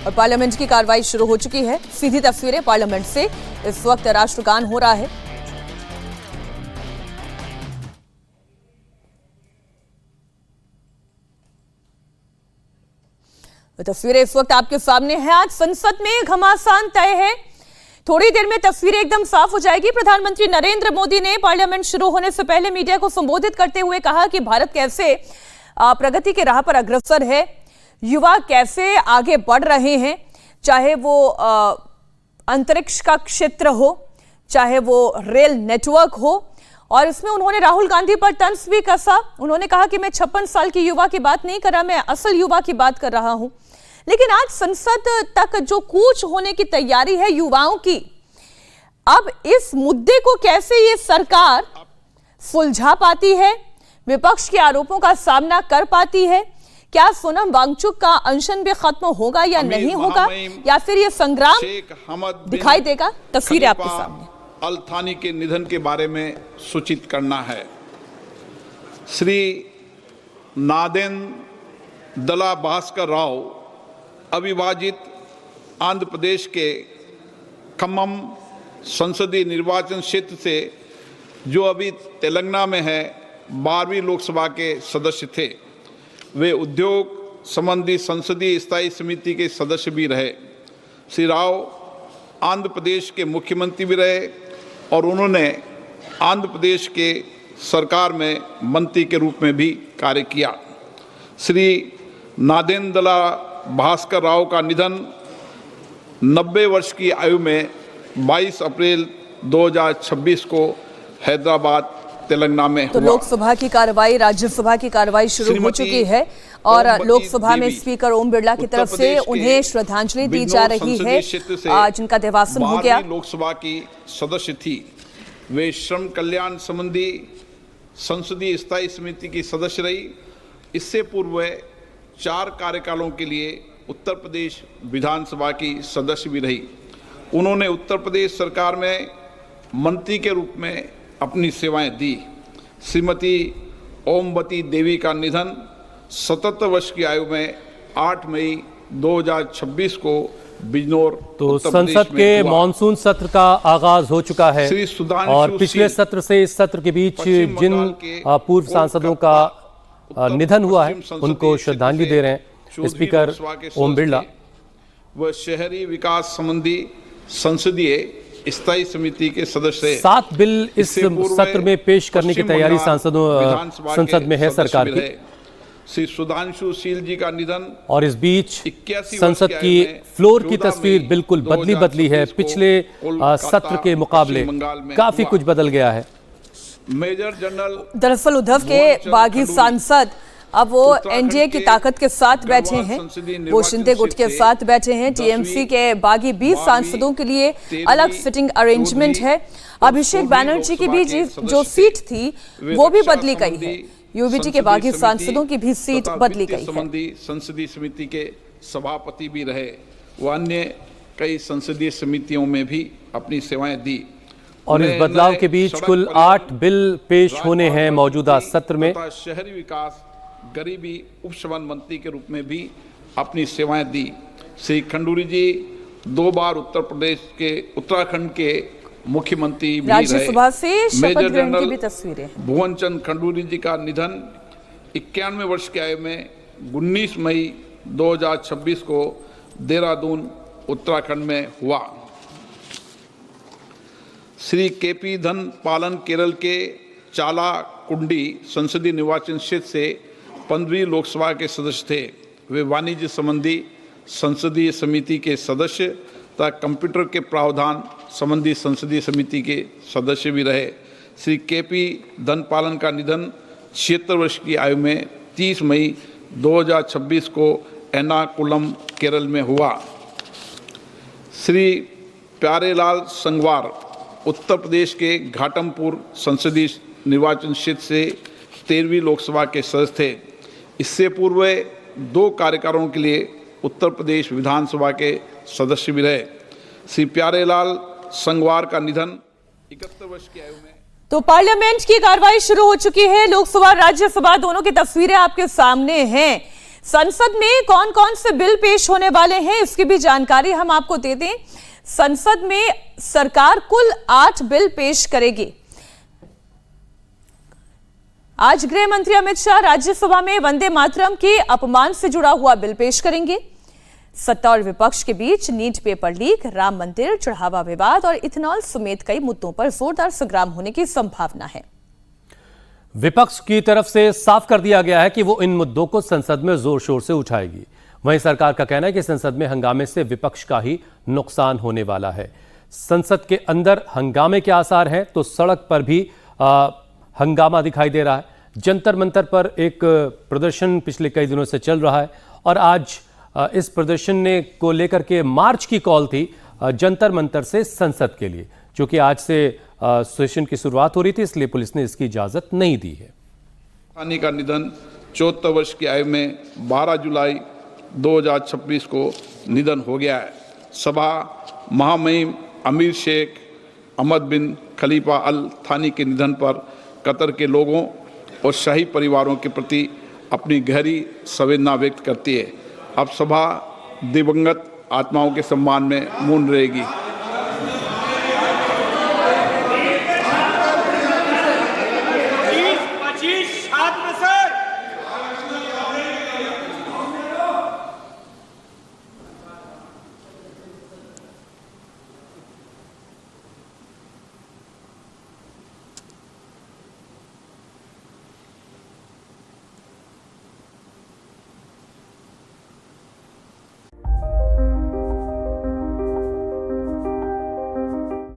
और पार्लियामेंट की कार्रवाई शुरू हो चुकी है। सीधी तस्वीरें पार्लियामेंट से इस वक्त राष्ट्रगान हो रहा है। तस्वीरें इस वक्त आपके सामने हैं। आज संसद में घमासान तय है। थोड़ी देर में तस्वीरें एकदम साफ हो जाएगी। प्रधानमंत्री नरेंद्र मोदी ने पार्लियामेंट शुरू होने से पहले मीडिया को संबोधित करते हुए कहा कि भारत कैसे प्रगति की राह पर अग्रसर है, युवा कैसे आगे बढ़ रहे हैं, चाहे वो अंतरिक्ष का क्षेत्र हो, चाहे वो रेल नेटवर्क हो। और इसमें उन्होंने राहुल गांधी पर तंज भी कसा। उन्होंने कहा कि मैं 56 साल की युवा की बात नहीं कर रहा, मैं असल युवा की बात कर रहा हूं। लेकिन आज संसद तक जो कूच होने की तैयारी है युवाओं की, अब इस मुद्दे को कैसे ये सरकार सुलझा पाती है, विपक्ष के आरोपों का सामना कर पाती है? क्या सोनम वांगचुक का अनशन भी खत्म होगा या नहीं होगा, या फिर ये संग्राम दिखाई देगा? तस्वीरें आपके सामने। अल थानी के निधन के बारे में सूचित करना है। श्री नादेन दला भास्कर राव अविभाजित आंध्र प्रदेश के खम्मम संसदीय निर्वाचन क्षेत्र से, जो अभी तेलंगाना में है, 12वीं लोकसभा के सदस्य थे। वे उद्योग संबंधी संसदीय स्थायी समिति के सदस्य भी रहे। श्री राव आंध्र प्रदेश के मुख्यमंत्री भी रहे और उन्होंने आंध्र प्रदेश के सरकार में मंत्री के रूप में भी कार्य किया। श्री नादेंदला भास्कर राव का निधन 90 वर्ष की आयु में 22 अप्रैल 2026 को हैदराबाद तेलंगाना में तो लोकसभा की कार्रवाई, राज्यसभा की कार्रवाई शुरू हो चुकी है और लोकसभा में स्पीकर ओम बिरला की तरफ से उन्हें श्रद्धांजलि दी जा रही है, जिनका देहांत हो गया। लोकसभा की सदस्य थी। वे श्रम कल्याण संबंधी संसदीय स्थायी समिति की सदस्य रही। इससे पूर्व वे 4 कार्यकालों के लिए उत्तर प्रदेश विधानसभा की सदस्य भी रही। उन्होंने उत्तर प्रदेश सरकार में मंत्री के रूप में अपनी सेवाएं दी। श्रीमती ओमवती देवी का निधन 77 वर्ष की आयु में 8 मई 2026 को बिजनौर तो संसद के मानसून सत्र का आगाज हो चुका है और पिछले सत्र से इस सत्र के बीच जिन पूर्व सांसदों का निधन हुआ है उनको श्रद्धांजलि दे रहे हैं स्पीकर ओम बिरला। वह शहरी विकास संबंधी संसदीय स्थायी समिति के सदस्य। 7 बिल इस सत्र में पेश करने की तैयारी संसद में है सरकार की। श्री सुधांशु शील जी का निधन। और इस बीच संसद की फ्लोर की तस्वीर बिल्कुल बदली है। पिछले सत्र के मुकाबले काफी कुछ बदल गया है। मेजर जनरल दरअसल उद्धव के बागी सांसद अब वो एनडीए की ताकत के साथ बैठे हैं, वो शिंदे गुट के साथ बैठे हैं। टीएमसी के बागी 20 सांसदों के लिए अलग सिटिंग अरेंजमेंट है। अभिषेक बैनर्जी की भी जो सीट थी वो भी बदली गई है। यूबीटी के बागी सांसदों की भी सीट बदली गई है। संसदीय समिति के सभापति भी रहे। वो अन्य कई संसदीय समितियों में भी अपनी सेवाएं दी। और इस बदलाव के बीच कुल 8 बिल पेश होने हैं मौजूदा सत्र में। शहरी विकास गरीबी उपशमन मंत्री के रूप में भी अपनी सेवाएं दी। श्री खंडूरी जी 2 बार उत्तराखंड के मुख्यमंत्री भी रहे। राज्यसभा से शपथ ग्रहण की भी तस्वीरें। भुवन चंद खंडूरी जी का निधन 91 वर्ष की आयु में 19 मई 2026 को देहरादून उत्तराखंड में हुआ। श्री केपी धन पालन केरल के चाला कुंडी संसदीय निर्वाचन क्षेत्र से 15वीं लोकसभा के सदस्य थे। वे वाणिज्य संबंधी संसदीय समिति के सदस्य तथा कंप्यूटर के प्रावधान संबंधी संसदीय समिति के सदस्य भी रहे। श्री केपी धनपालन का निधन 76 वर्ष की आयु में 30 मई 2026 को एर्नाकुलम केरल में हुआ। श्री प्यारेलाल संगवार उत्तर प्रदेश के घाटमपुर संसदीय निर्वाचन क्षेत्र से 13वीं लोकसभा के सदस्य थे। इससे पूर्व 2 कार्यकालों के लिए उत्तर प्रदेश विधानसभा के सदस्य भी रहे। श्री प्यारेलाल संगवार का निधन 71 वर्ष की आयु में। तो पार्लियामेंट की कार्रवाई शुरू हो चुकी है। लोकसभा राज्यसभा दोनों की तस्वीरें आपके सामने हैं। संसद में कौन कौन से बिल पेश होने वाले हैं इसकी भी जानकारी हम आपको दे दें। संसद में सरकार कुल 8 बिल पेश करेगी। आज गृह मंत्री अमित शाह राज्यसभा में वंदे मातरम के अपमान से जुड़ा हुआ बिल पेश करेंगे। सत्ता और विपक्ष के बीच नीट पेपर लीक, राम मंदिर, चढ़ावा विवाद और इथेनॉल समेत कई मुद्दों पर जोरदार संग्राम होने की संभावना है। विपक्ष की तरफ से साफ कर दिया गया है कि वो इन मुद्दों को संसद में जोर शोर से उठाएगी। वहीं सरकार का कहना है कि संसद में हंगामे से विपक्ष का ही नुकसान होने वाला है। संसद के अंदर हंगामे के आसार हैं तो सड़क पर भी हंगामा दिखाई दे रहा है। जंतर मंतर पर एक प्रदर्शन पिछले कई दिनों से चल रहा है और आज इस प्रदर्शन को लेकर के मार्च की कॉल थी जंतर मंतर से संसद के लिए, जो कि आज से सेशन की शुरुआत हो रही थी, इसलिए पुलिस ने इसकी इजाजत नहीं दी है। सानी का निधन 74 वर्ष की आयु में 12 जुलाई 2026 को निधन हो गया है। सभा महामहिम अमीर शेख अहमद बिन खलीफा अल थानी के निधन पर कतर के लोगों और शाही परिवारों के प्रति अपनी गहरी संवेदना व्यक्त करती है। अब सभा दिवंगत आत्माओं के सम्मान में मौन रहेगी। पच्चीस छात्र